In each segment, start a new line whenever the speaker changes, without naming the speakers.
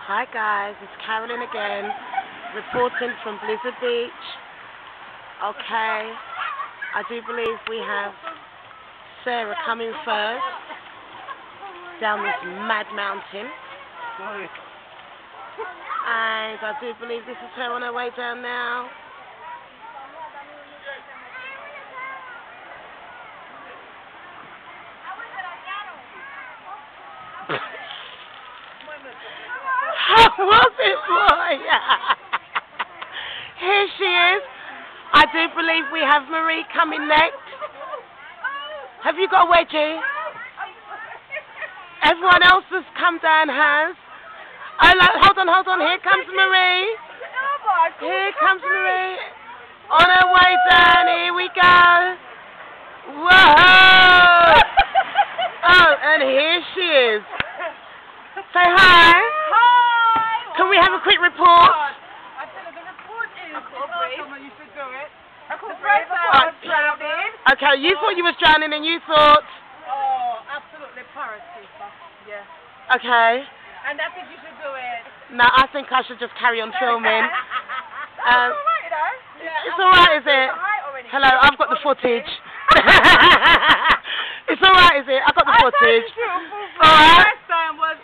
Hi guys, it's Carolyn again, reporting from Blizzard Beach. Okay, I do believe we have Sarah coming first down this mad mountain. And I do believe this is her on her way down now. How was it, boy? Here she is. I do believe we have Marie coming next. Have you got a wedgie? Everyone else has come down has. Hold on. Here comes Marie. Here comes Marie. On her way down. Here we go. Whoa! Oh, and here she is. Say hi. Can we have a quick report?
I said the report is you should do it. The first time I was drowning.
Okay, you thought you was drowning and you thought...
Oh, absolutely parasitic. Yeah.
Okay.
And I think you should do it.
No, I think I should just carry on filming.
It's alright though. Yeah,
it's alright, is it? Hello, I've got the footage. It's alright, is it? I've got the footage. Alright.
First time was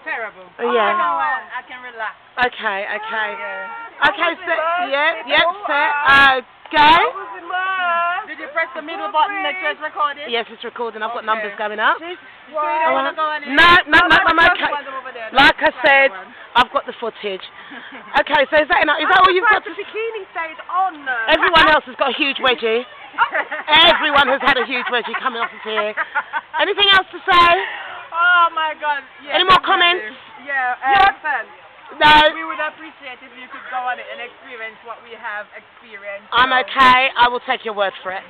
terrible.
Yeah.
I can relax.
Okay.
Yeah.
Okay, set. Set. Okay.
Did you press the middle button that says recording?
Yes, it's recording. I've got numbers going up.
You don't want to go on
No, I'm okay. Like I said, I've got the footage. Okay, so is that enough? Is that all you've got to...
The bikini stayed on.
Everyone else has got a huge wedgie. Everyone has had a huge wedgie coming off of here. Anything else to say?
Oh my God. Yeah,
any more comments?
Yeah.
No.
We would appreciate if you could go on it and experience what we have experienced.
I'm okay. I will take your word for it.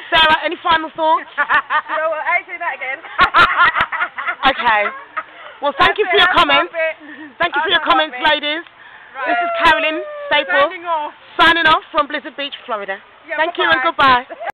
Sarah, any final thoughts?
I say that again.
Okay. Well, thank you for your comments. Thank you for your comments, ladies. Right. This is Carolyn Staple signing off from Blizzard Beach, Florida. Yeah, thank you and goodbye.